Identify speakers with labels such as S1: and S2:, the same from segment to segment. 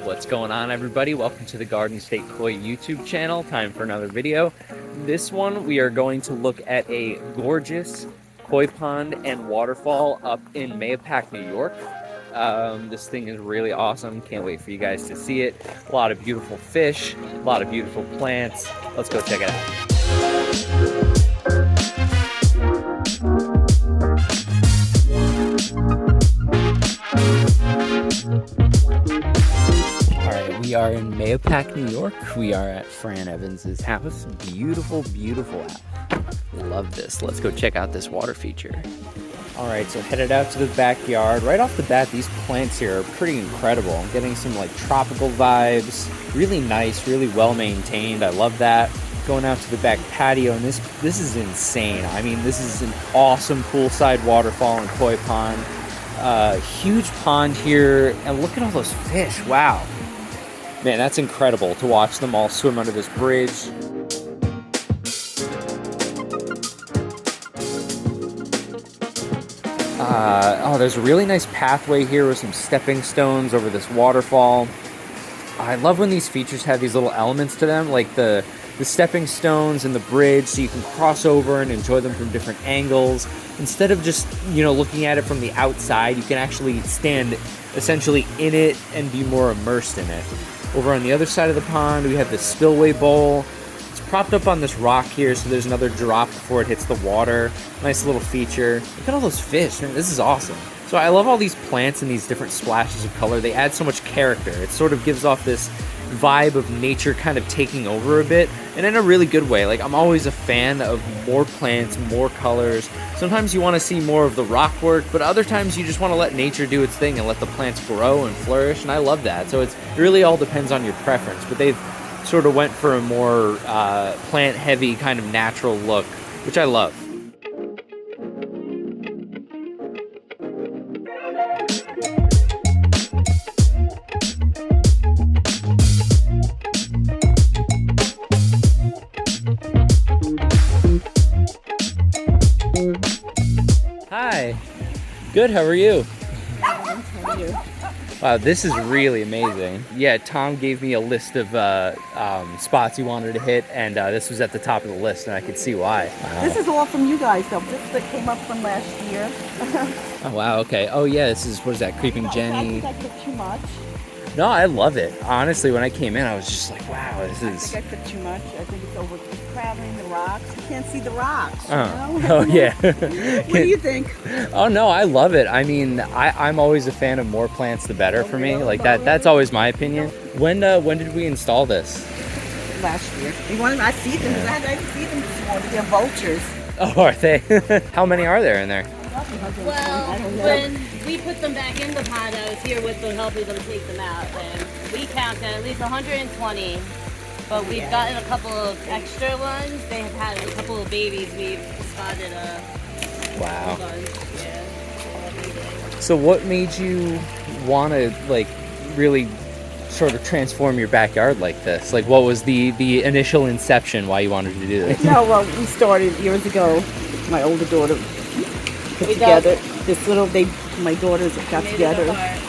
S1: What's going on, everybody? Welcome to the Garden State Koi YouTube channel. Time for another video. This one we are going to look at a gorgeous koi pond and waterfall up in Mayopac, New York. This thing is really awesome. Can't wait for you guys to see it. A lot of beautiful fish, a lot of beautiful plants. Let's go check it out. We are in Mayopac, New York. We are at Fran Evans's house. Beautiful, beautiful house. Love this. Let's go check out this water feature. All right, so headed out to the backyard. Right off the bat, these plants here are pretty incredible. I'm getting some like tropical vibes. Really nice, really well maintained. I love that. Going out to the back patio, and this is insane. I mean, this is an awesome poolside waterfall and koi pond. Huge pond here, and look at all those fish. Wow. Man, that's incredible to watch them all swim under this bridge. There's a really nice pathway here with some stepping stones over this waterfall. I love when these features have these little elements to them, like the stepping stones and the bridge, so you can cross over and enjoy them from different angles. Instead of just, looking at it from the outside, you can actually stand essentially in it and be more immersed in it. Over on the other side of the pond, we have this spillway bowl. It's propped up on this rock here, so there's another drop before it hits the water. Nice little feature. Look at all those fish, man, this is awesome. So I love all these plants and these different splashes of color. They add so much character. It sort of gives off this vibe of nature kind of taking over a bit, and in a really good way. Like, I'm always a fan of more plants, more colors. Sometimes you want to see more of the rock work, but other times you just want to let nature do its thing and let the plants grow and flourish, and I love that. So it really all depends on your preference, but they've sort of went for a more plant-heavy kind of natural look, which I love. Hi. Good, how are you?
S2: How are you?
S1: Wow, this is really amazing. Yeah, Tom gave me a list of spots he wanted to hit, and this was at the top of the list, and I could see why. Wow.
S2: This is all from you guys, though. This that came up from last year.
S1: Oh, wow, okay. Oh, yeah, this is, what is that, Creeping Jenny?
S2: I think I took too much.
S1: No, I love it. Honestly, when I came in, I was just like, wow, this is...
S2: I think I took too much. I think it's overcrowding the rocks. You can't see the rocks,
S1: Oh, yeah.
S2: What do you think?
S1: Oh, no, I love it. I mean, I'm always a fan of more plants, the better for me. Like, that's always my opinion. When did we install this?
S2: Last year. I see them. I didn't see them this morning. They're vultures.
S1: Oh, are they? How many are there in there?
S3: Well, when we put them back in the pond, I was here with them helping them take them out, and we counted at least 120. But we've gotten a couple of extra ones. They have had a couple of babies. We've spotted a
S1: wow.
S3: bunch. Yeah.
S1: So what made you want to really sort of transform your backyard like this? Like, what was the initial inception why you wanted to do this?
S2: No, well, we started years ago. My older daughter put together this little. My daughters got together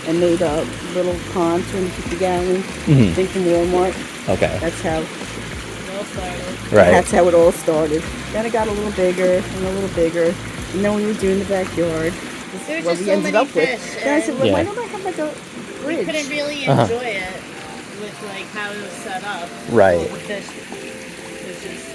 S2: and made a little pond, 250 gallon, thing from Walmart.
S1: Okay.
S2: That's how
S3: It all started.
S1: Right.
S2: That's how it all started. Then it got a little bigger and a little bigger. And then we were doing the backyard.
S3: There were
S2: What
S3: just
S2: we
S3: so
S2: ended
S3: many
S2: up with.
S3: fish.
S2: Then I said, well,
S1: Yeah.
S2: why don't I have like a
S3: We
S2: bridge?
S3: couldn't really enjoy it with how it was set up.
S1: Right.
S3: Well, the fish, it was just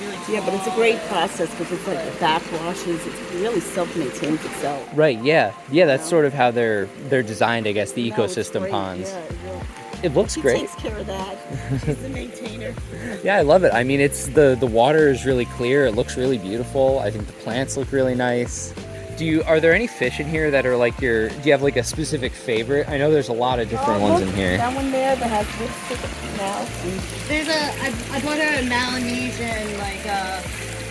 S3: really small.
S2: Yeah, but it's a great process because it's like the backwashes. It really self-maintains itself.
S1: Right, yeah. Yeah, that's sort of how they're designed, I guess, the
S2: No, it's
S1: ecosystem
S2: great.
S1: ponds.
S2: Yeah, yeah.
S1: It looks
S2: She
S1: great.
S2: takes care of that. She's the maintainer.
S1: Yeah, I love it. I mean, it's the water is really clear. It looks really beautiful. I think the plants look really nice. Are there any fish in here that are like do you have like a specific favorite? I know there's a lot of different ones in here.
S2: That one there that has this now.
S3: There's I bought her a Melanesian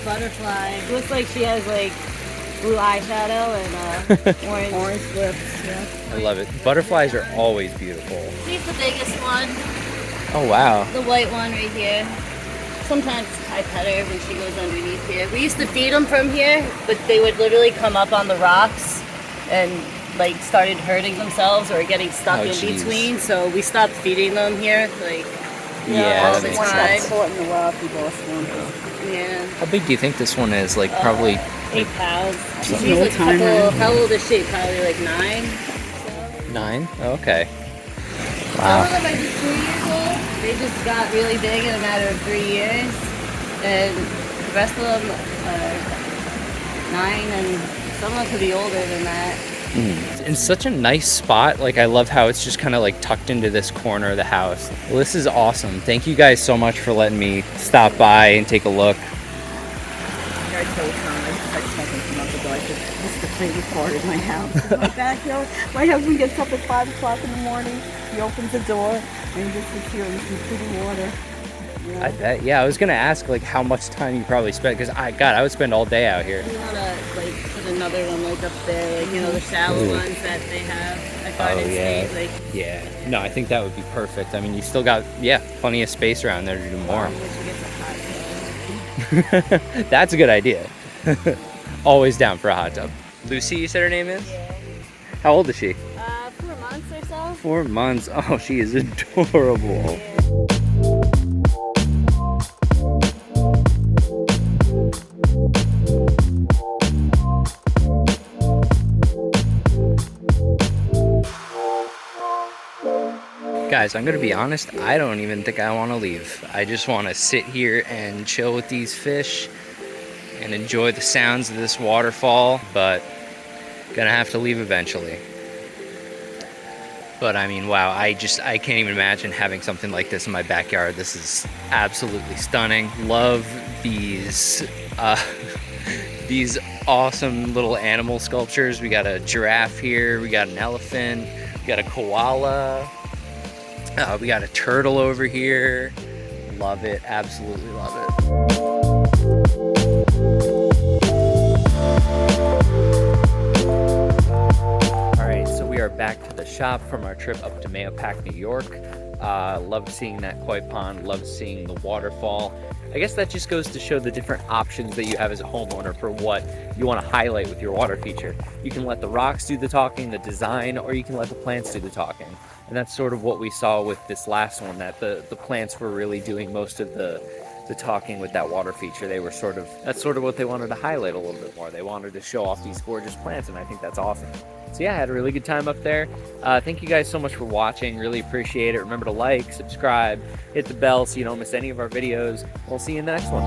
S3: butterfly. It looks like she has blue eyeshadow and
S2: Orange lips, yeah.
S1: I love it. Butterflies are always beautiful.
S3: She's the biggest one.
S1: Oh, wow.
S3: The white one right here. Sometimes I pet her when she goes underneath here. We used to feed them from here, but they would literally come up on the rocks and like started hurting themselves or getting stuck in
S1: geez.
S3: between. So we stopped feeding them here, like
S1: Yeah,
S3: all
S1: that
S3: the
S1: makes
S3: time.
S1: sense.
S2: Caught in the wild, we lost one.
S3: Yeah.
S1: How big do you think this one is? Like probably
S3: 8 pounds.
S2: She's
S3: She's
S2: an
S3: a
S2: old-timer.
S3: couple. How old is she? Probably like 9. So.
S1: 9? Oh, okay.
S3: Some
S1: Wow.
S3: of them are just 3 years old. They just got really big in a matter of 3 years, and the rest of them are 9, and some of them could be older than that.
S1: In such a nice spot. Like, I love how it's just kind of like tucked into this corner of the house. Well, this is awesome. Thank you guys so much for letting me stop by and take a look.
S2: I told Tom, I text messaged him out the door. I said, this is the favorite part of my house. In my backyard. My husband gets up at 5 o'clock in the morning. He opens the door and he just sits here and he's drinking water.
S1: I bet. Yeah, I was gonna ask like how much time you probably spent, because I would spend all day out here.
S3: We want to like put another one like up there, like the shallow ones that they have at Garden
S1: yeah.
S3: State. Like,
S1: Yeah. No, I think that would be perfect. I mean, you still got plenty of space around there to do more.
S3: we should get some hot tub.
S1: That's a good idea. Always down for a hot tub. Lucy, you said her name is?
S3: Yeah.
S1: How old is she?
S3: 4 months or so.
S1: 4 months. Oh, she is adorable. Guys, I'm gonna be honest, I don't even think I want to leave. I just want to sit here and chill with these fish and enjoy the sounds of this waterfall, but gonna have to leave eventually. But I mean, wow, I can't even imagine having something like this in my backyard. This is absolutely stunning. Love these these awesome little animal sculptures. We got a giraffe here, we got an elephant, we got a koala, we got a turtle over here. Love it, absolutely love it. We are back to the shop from our trip up to Mayopac, New York. Loved seeing that koi pond, loved seeing the waterfall. I guess that just goes to show the different options that you have as a homeowner for what you want to highlight with your water feature. You can let the rocks do the talking, the design, or you can let the plants do the talking. And that's sort of what we saw with this last one, that the plants were really doing most of the talking with that water feature. They were that's sort of what they wanted to highlight a little bit more. They wanted to show off these gorgeous plants, and I think that's awesome. So yeah, I had a really good time up there. Thank you guys so much for watching. Really appreciate it. Remember to like, subscribe, hit the bell so you don't miss any of our videos. We'll see you in the next one.